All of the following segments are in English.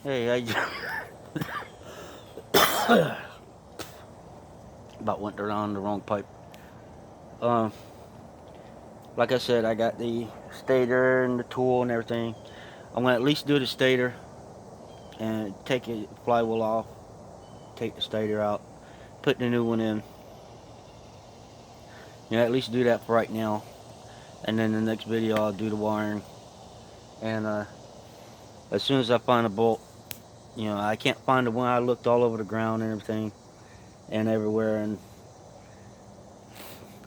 Hey, I just about went around the wrong pipe. Um, like I said, I got the stator and the tool and everything. I'm gonna at least do the stator and take the flywheel off, take the stator out, put the new one in. At least do that for right now. And then the next video, I'll do the wiring. And as soon as I find a bolt, I can't find the one. I looked all over the ground and everything, and everywhere, and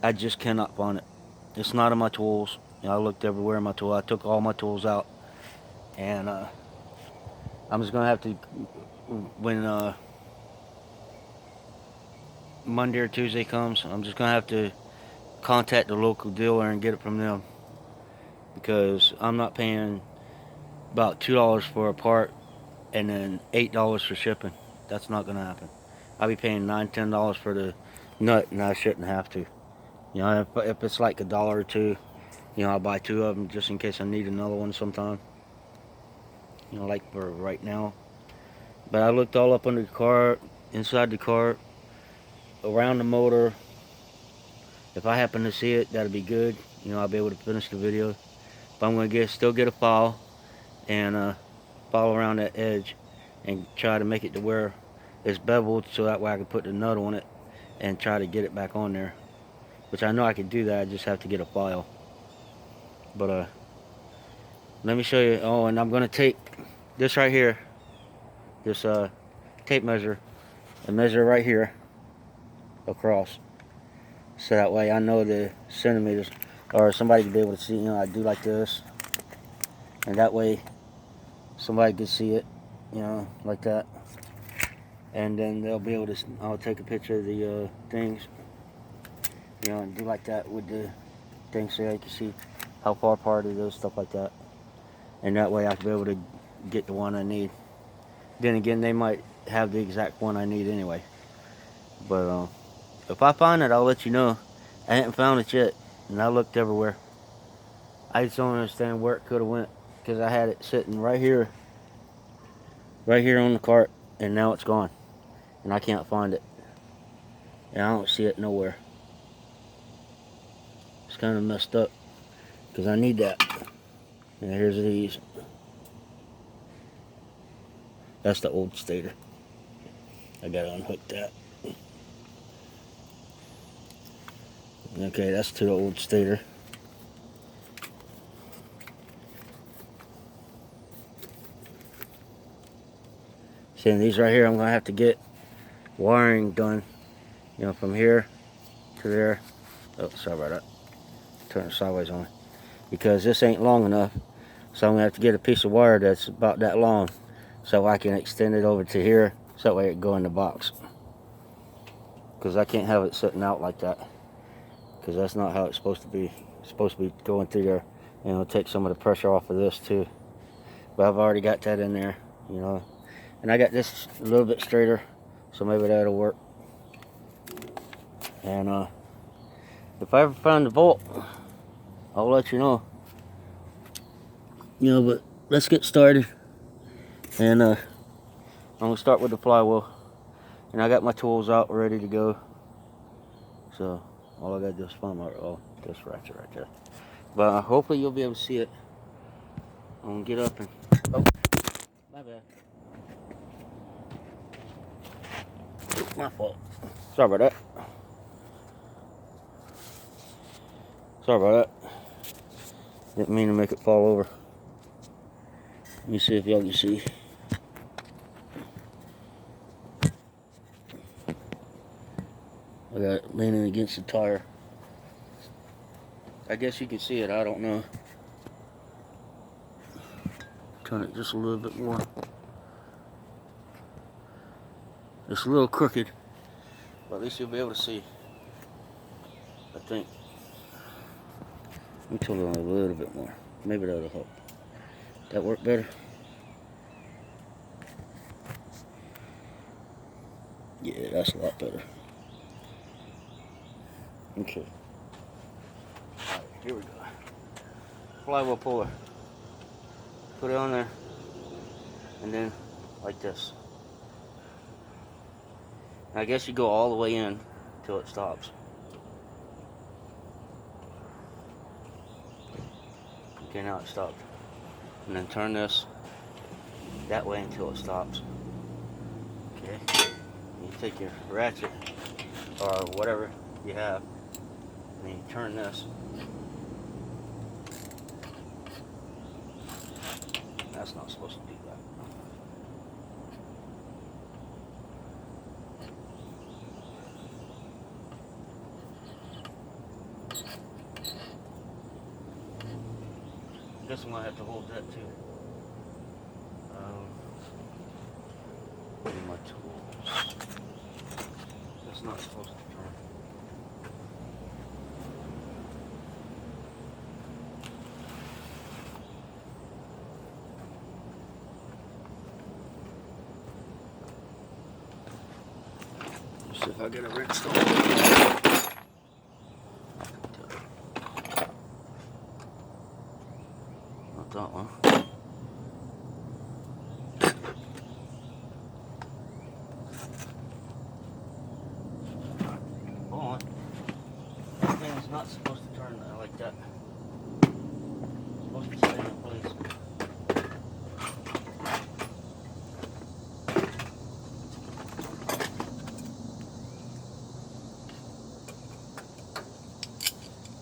I just cannot find it. It's not in my tools. I looked everywhere in my tool. I took all my tools out, and I'm just gonna have to, when Monday or Tuesday comes, I'm just gonna have to contact the local dealer and get it from them, because I'm not paying about $2 for a part and then $8 for shipping. That's not gonna happen. I'll be paying $9, $10 for the nut, and I shouldn't have to. If it's like a dollar or two, I'll buy two of them just in case I need another one sometime. Like for right now. But I looked all up under the cart, inside the cart, around the motor. If I happen to see it, that'll be good. I'll be able to finish the video. But I'm gonna still get a file and file around that edge and try to make it to where it's beveled, so that way I can put the nut on it and try to get it back on there. Which I know I can do that. I just have to get a file. But let me show you. Oh, and I'm gonna take this right here, this tape measure, and measure right here across, so that way I know the centimeters, or somebody can be able to see. I do like this, and that way somebody can see it, like that, and then they'll be able to. I'll take a picture of the things, and do like that with the thing, so I can see how far apart it is, stuff like that, and that way I can be able to get the one I need. Then again, they might have the exact one I need anyway. But if I find it, I'll let you know. I haven't found it yet, and I looked everywhere. I just don't understand where it could have went, because I had it sitting right here on the cart, and now it's gone, and I can't find it, and I don't see it nowhere. It's kind of messed up, because I need that. And here's these. That's the old stator. I gotta unhook that. Okay, that's to the old stator. See, these right here, I'm gonna have to get wiring done, from here to there. Oh, sorry about that. Turn it sideways on, because this ain't long enough, so I'm gonna have to get a piece of wire that's about that long, so I can extend it over to here, so that way it go in the box. Because I can't have it sitting out like that, because that's not how it's supposed to be. It's supposed to be going through there, and it'll take some of the pressure off of this too. But I've already got that in there, and I got this a little bit straighter, so maybe that'll work. And if I ever find the bolt, I'll let you know. But let's get started. And I'm gonna start with the flywheel. And I got my tools out ready to go. So all I gotta do is find this ratchet right there. But hopefully you'll be able to see it. I'm gonna get up and oh, my bad. My fault. Sorry about that. Sorry about that. Didn't mean to make it fall over. Let me see if y'all can see. I got it leaning against the tire. I guess you can see it, I don't know. Turn it just a little bit more. It's a little crooked, but at least you'll be able to see, I think. Let me tilt it on a little bit more. Maybe that'll help. That work better? Yeah, that's a lot better. Okay. Alright, here we go. Flywheel puller. Put it on there, and then like this. And I guess you go all the way in till it stops. Okay, now it stopped. And then turn this that way until it stops. Okay. And you take your ratchet or whatever you have, and you turn this. That's not supposed to do that. I guess I'm gonna have to hold that too. What are my tools? That's not supposed to turn. Let's see if I get a wrench to hold it. Not that one. That thing's not supposed to turn like that. It's supposed to stay in place.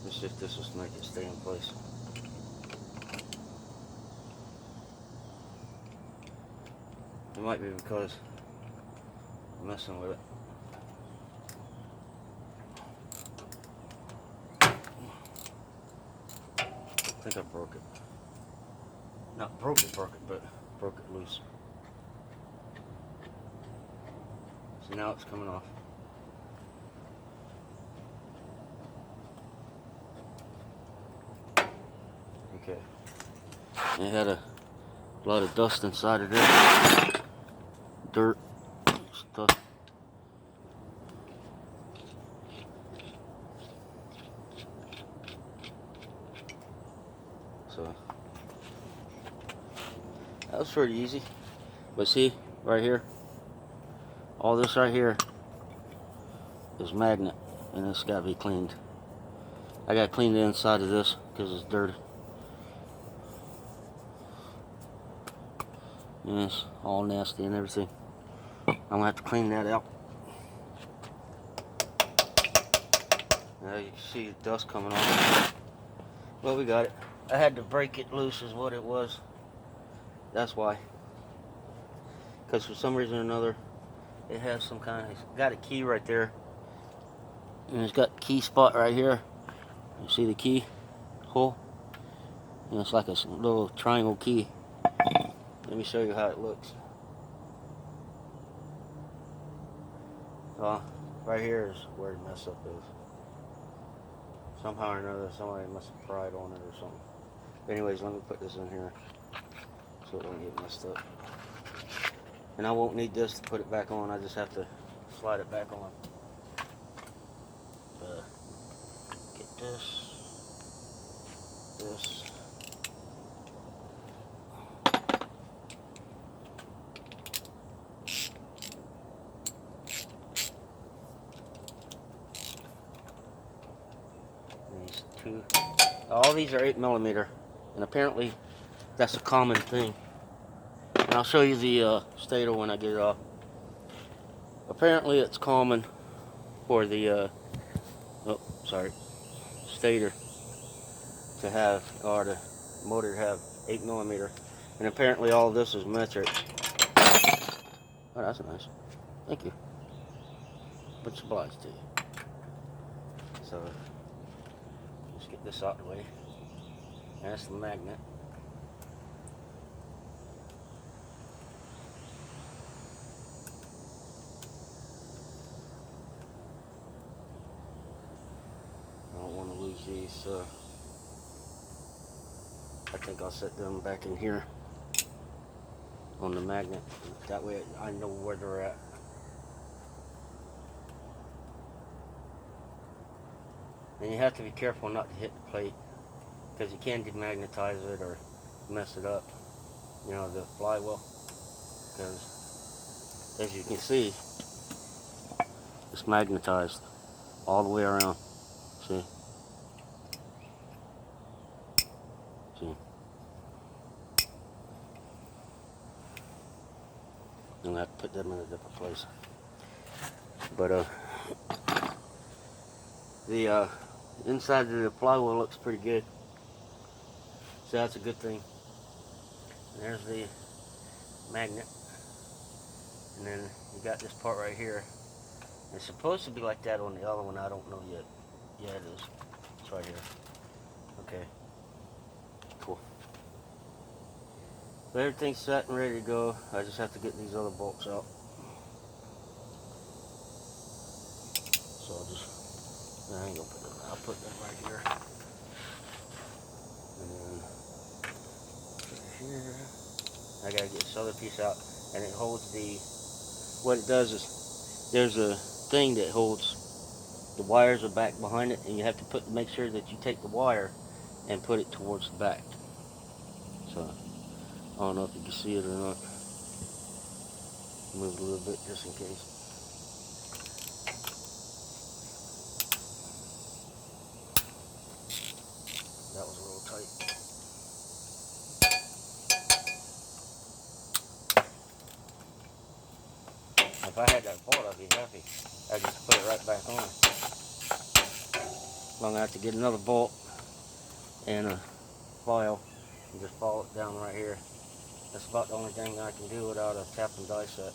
Let's see if this will make it stay in place. It might be because I'm messing with it. I think I broke it. Not broke it, but broke it loose. So now it's coming off. Okay. It had a lot of dust inside of there. Dirt, stuff. So that was pretty easy. But see, right here, all this right here is magnet, and it's got to be cleaned. I got to clean the inside of this because it's dirty. And it's all nasty and everything. I'm gonna have to clean that out. Now you can see the dust coming off. Well, we got it. I had to break it loose is what it was. That's why. Because for some reason or another, it has some kind of, it's got a key right there. And it's got a key spot right here. You see the key hole? And it's like a little triangle key. Let me show you how it looks. Right here is where the mess up is. Somehow or another, somebody must have pried on it or something. Anyways, let me put this in here so it won't get messed up. And I won't need this to put it back on. I just have to slide it back on. Get this. These two. All these are 8mm, and apparently that's a common thing. And I'll show you the stator when I get it off. Apparently it's common for the stator to have, or the motor to have 8mm, and apparently all of this is metric. Oh, that's nice. Thank you. Much obliged to you. So let's get this out of the way. That's the magnet. I don't want to lose these, so I think I'll set them back in here on the magnet. That way I know where they're at. And you have to be careful not to hit the plate, because you can demagnetize it or mess it up, you know, the flywheel, because as you can see, it's magnetized all the way around. See? See? I'm gonna have to put them in a different place. But the inside of the flywheel looks pretty good. So that's a good thing. And there's the magnet. And then you got this part right here. It's supposed to be like that on the other one. I don't know yet. Yeah, it is. It's right here. Okay. Cool. But everything's set and ready to go. I just have to get these other bolts out. So I ain't gonna put them. I'll put them right here. And then right here. I gotta get this other piece out, and it holds the. What it does is there's a thing that holds the wires are back behind it, and you have to make sure that you take the wire and put it towards the back. So I don't know if you can see it or not. Move it a little bit just in case. That was a little tight. If I had that bolt, I'd be happy. I'd just put it right back on. I'm gonna have to get another bolt and a file and just follow it down right here. That's about the only thing I can do without a tap and die set.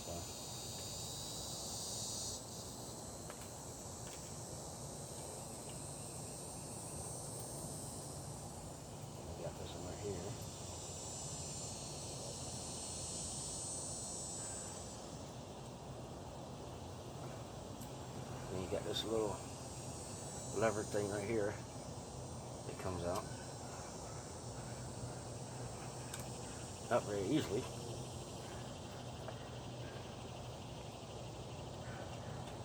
So. I got this one right here. And you got this little lever thing right here that comes out. Not very easily.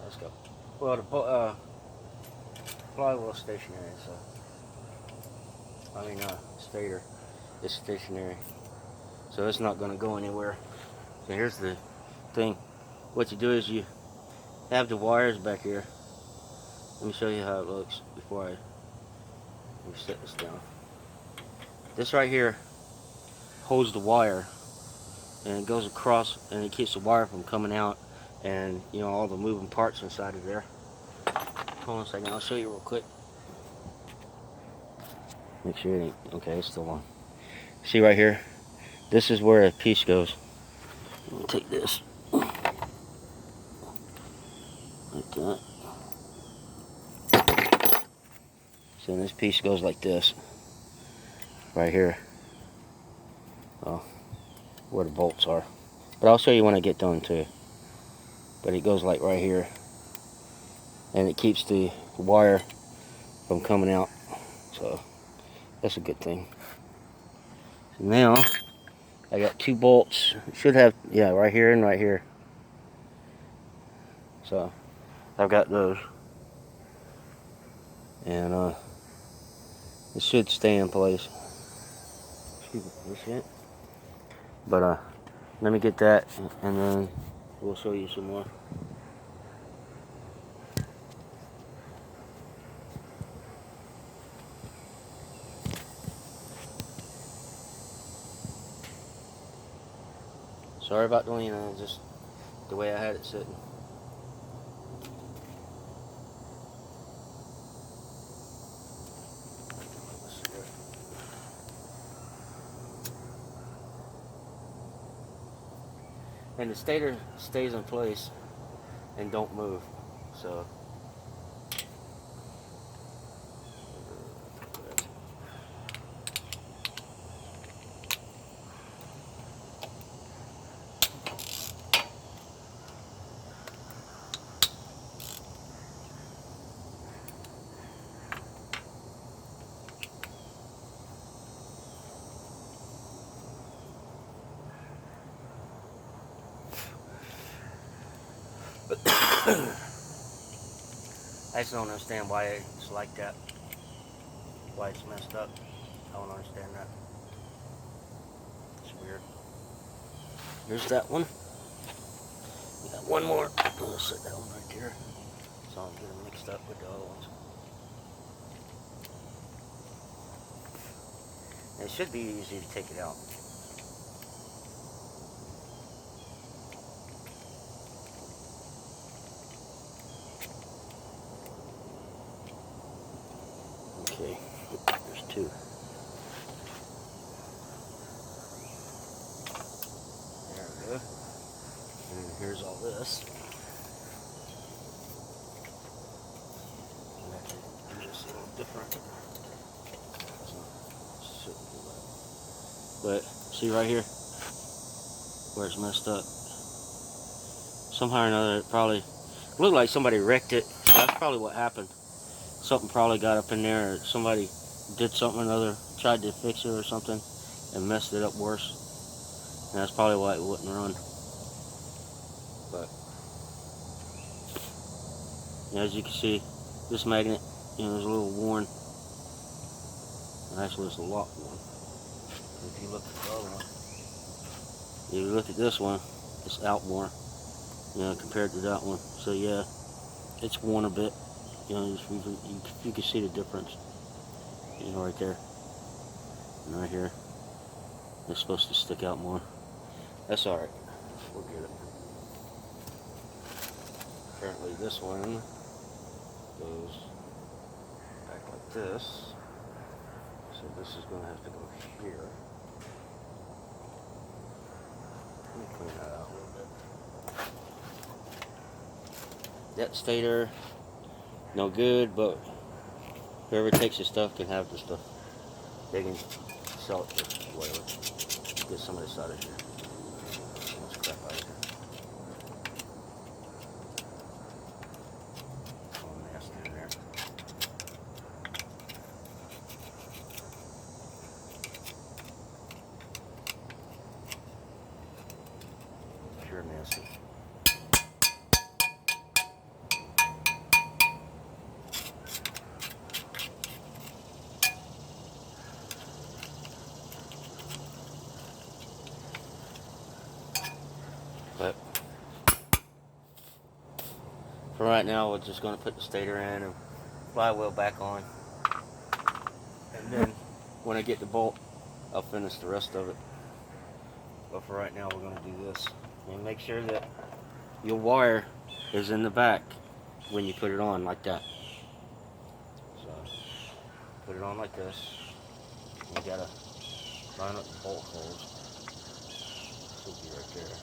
Let's go. Well, the flywheel is stationary, so stator is stationary, so it's not going to go anywhere. So here's the thing. What you do is you have the wires back here. Let me show you how it looks before let me set this down. This right here holds the wire, and it goes across, and it keeps the wire from coming out, and all the moving parts inside of there. Hold on a second, I'll show you real quick. Make sure it ain't okay. It's still on. See right here, this is where a piece goes. I'll take this like that. So this piece goes like this right here. Well, where the bolts are, but I'll show you when I get done too. But it goes like right here, and it keeps the wire from coming out, so that's a good thing. So now I got two bolts. It should have, yeah, right here and right here. So I've got those, and it should stay in place. Excuse me, this shit. But let me get that, and then we'll show you some more. Sorry about the, just the way I had it sitting. And the stator stays in place and don't move, so. I just don't understand why it's like that. Why it's messed up. I don't understand that. It's weird. Here's that one. We got one more. I'll set that one right there. So I don't get them mixed up with the other ones. And it should be easy to take it out. Okay, there's two. There we go. And here's all this. And I can do this a little different. But see right here where it's messed up. Somehow or another, it probably looked like somebody wrecked it. That's probably what happened. Something probably got up in there, or somebody did something or another, tried to fix it or something, and messed it up worse. And that's probably why it wouldn't run. But as you can see, this magnet, is a little worn. Actually, it's a lot worn. If you look at the other one, if you look at this one, it's outworn, compared to that one. So yeah, it's worn a bit. You can see the difference. Right there and right here. It's supposed to stick out more. That's all right. We'll get it. Apparently, this one goes back like this. So this is going to have to go here. Let me clean that out a little bit. That stator, no good, but whoever takes this stuff can have this stuff. They can sell it for whatever. Get some of this out of here. Let's crap out of here. All nasty in there. Pure nasty. But for right now, we're just going to put the stator in and flywheel back on. And then when I get the bolt, I'll finish the rest of it. But for right now, we're going to do this. And make sure that your wire is in the back when you put it on like that. So put it on like this. You got to line up the bolt holes. Should be right there.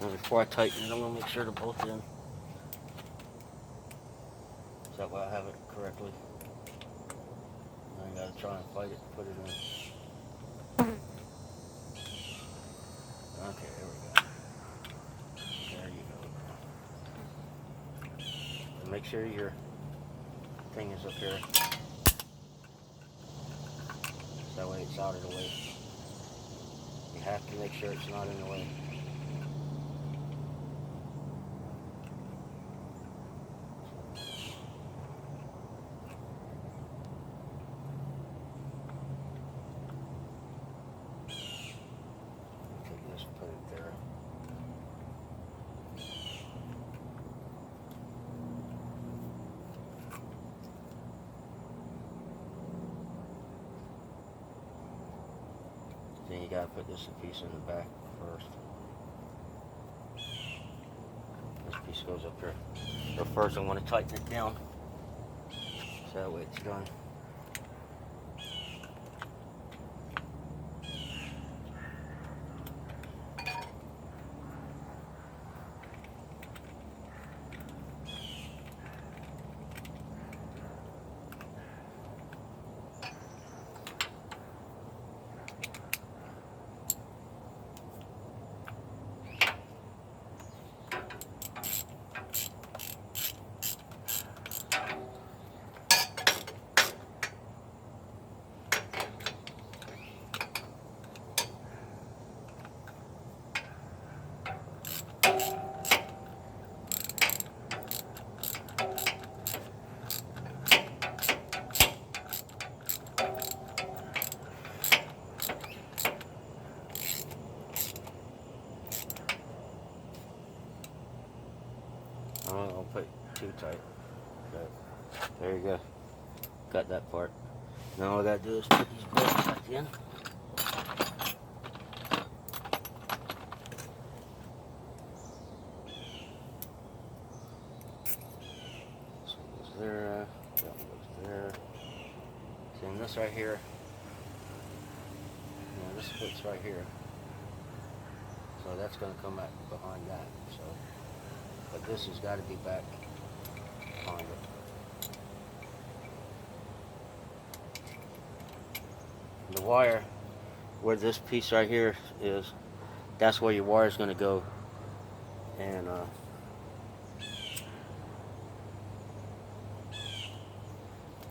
And before I tighten it, I'm going to make sure the bolt's in. Is that way I have it correctly? I ain't got to try and fight it to put it in. Okay, there we go. There you go. And make sure your thing is up here. So that way it's out of the way. You have to make sure it's not in the way. Put it there. Then you gotta put this piece in the back first. This piece goes up here. So first I want to tighten it down. So that way it's done. too tight. Okay. There you go. Got that part. Now all I gotta do is put these bolts back in. So it goes there, that one goes there. See, and this right here, this fits right here. So that's gonna come back behind that. So, but this has got to be back behind it. The wire, where this piece right here is, that's where your wire is going to go, and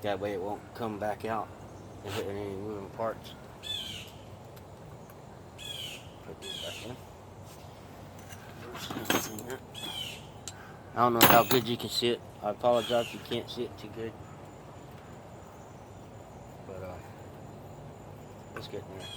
that way it won't come back out and hit any moving parts. Put these back in. I don't know how good you can see it. I apologize if you can't see it too good, but let's get in there.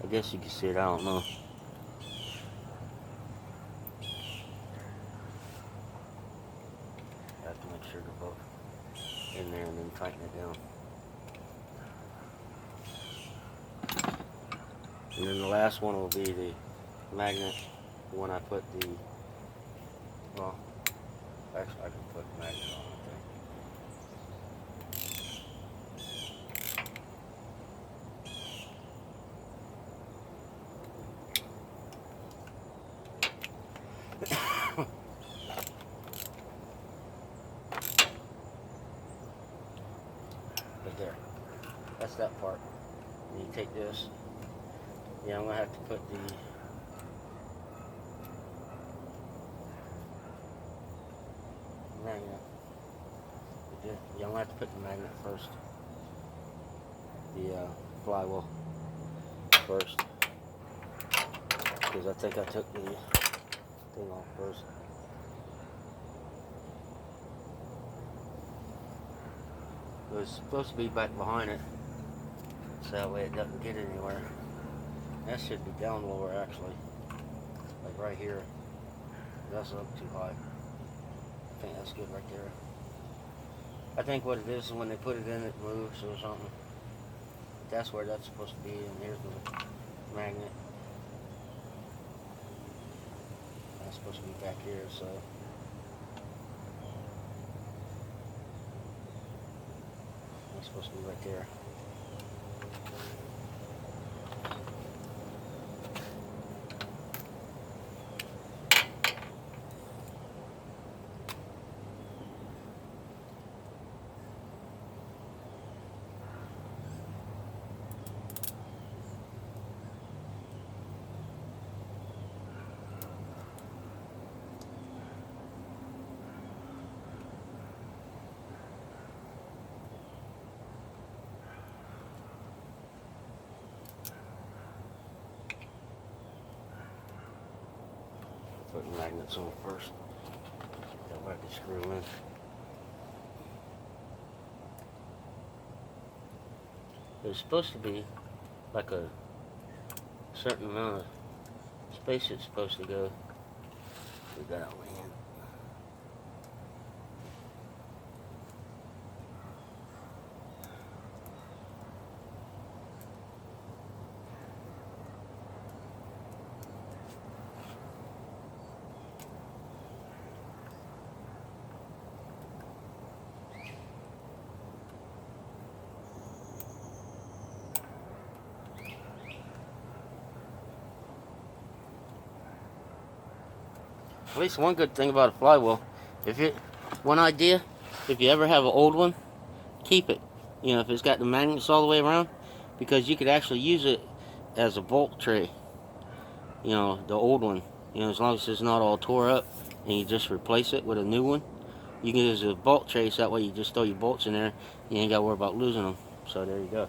I guess you can see it, I don't know. I have to make sure they're both in there and then tighten it down. And then the last one will be the magnet when I put the, well, actually I can put the magnet on, I think. Right there. That's that part. And you take this. Yeah, I'm gonna have to put the magnet. Yeah, I'm gonna have to put the magnet first. The flywheel first. Because I think I took the thing off first. It was supposed to be back behind it, so that way it doesn't get anywhere. That should be down lower actually, like right here. That's up too high. I think that's good right there. I think what it is when they put it in, it moves or something. That's where that's supposed to be, and here's the magnet. That's supposed to be back here, so. That's supposed to be right there. Put the magnets on first. That might be screw in. There's supposed to be like a certain amount of space it's supposed to go. We got our way in. At least one good thing about a flywheel, one idea, if you ever have an old one, keep it. You know, if it's got the magnets all the way around, because you could actually use it as a bolt tray. You know, the old one. You know, as long as it's not all tore up, and you just replace it with a new one, you can use a bolt tray. So that way you just throw your bolts in there, you ain't got to worry about losing them. So there you go.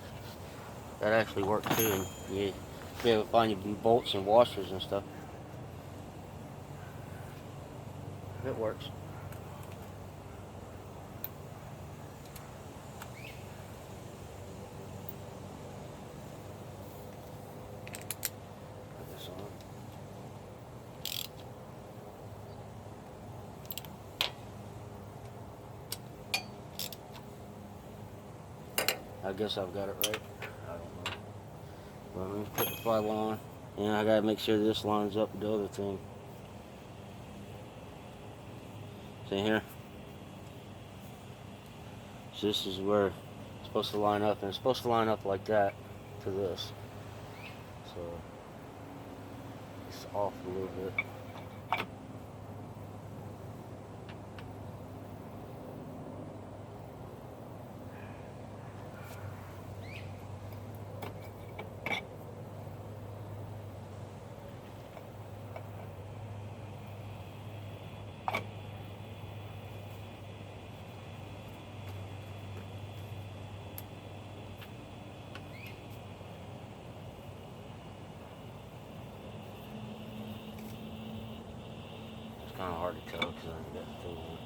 That actually works too, and you be able to find your bolts and washers and stuff. It works. Put this on. I guess I've got it right. I don't know. Well, let me put the flywheel on. And I gotta make sure this lines up with the other thing. See here? So this is where it's supposed to line up, and it's supposed to line up like that to this. So it's off a little bit. It's kind of hard to tell because I ain't got the thing on.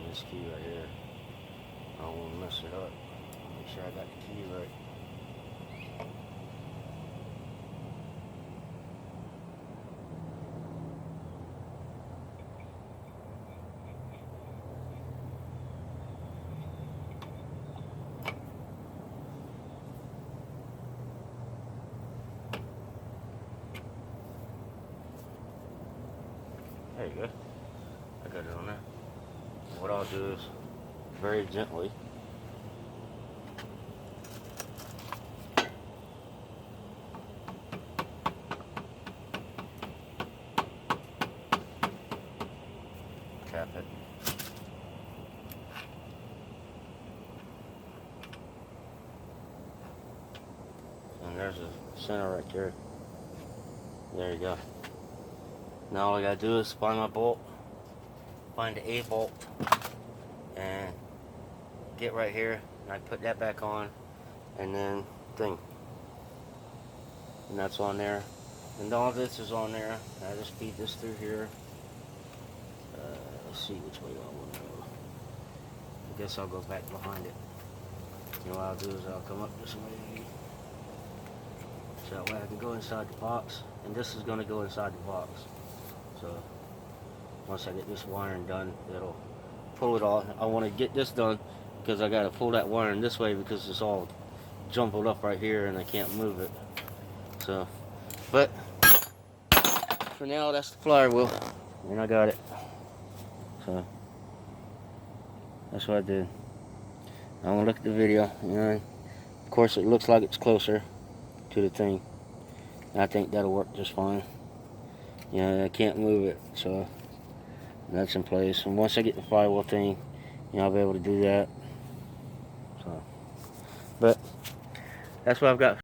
This key right here, I don't want to mess it up. Make sure I got the key right. There you go. I got it on there. What I'll do is very gently tap it. And there's a center right there. There you go. Now all I gotta do is find my bolt, find the A bolt, and get right here, and I put that back on, and then thing. And that's on there. And all this is on there. I just feed this through here. Let's see which way I want to go. I guess I'll go back behind it. You know what I'll do is I'll come up this way. So that way I can go inside the box. And this is going to go inside the box. So once I get this wiring done, it'll pull it off. I want to get this done because I got to pull that wiring this way because it's all jumbled up right here and I can't move it. So, but for now, that's the flywheel, and I got it. So that's what I did. I'm gonna look at the video. You know, of course, it looks like it's closer to the thing. And I think that'll work just fine. You know, I can't move it, so that's in place. And once I get the flywheel thing, you know, I'll be able to do that. So, but that's what I've got.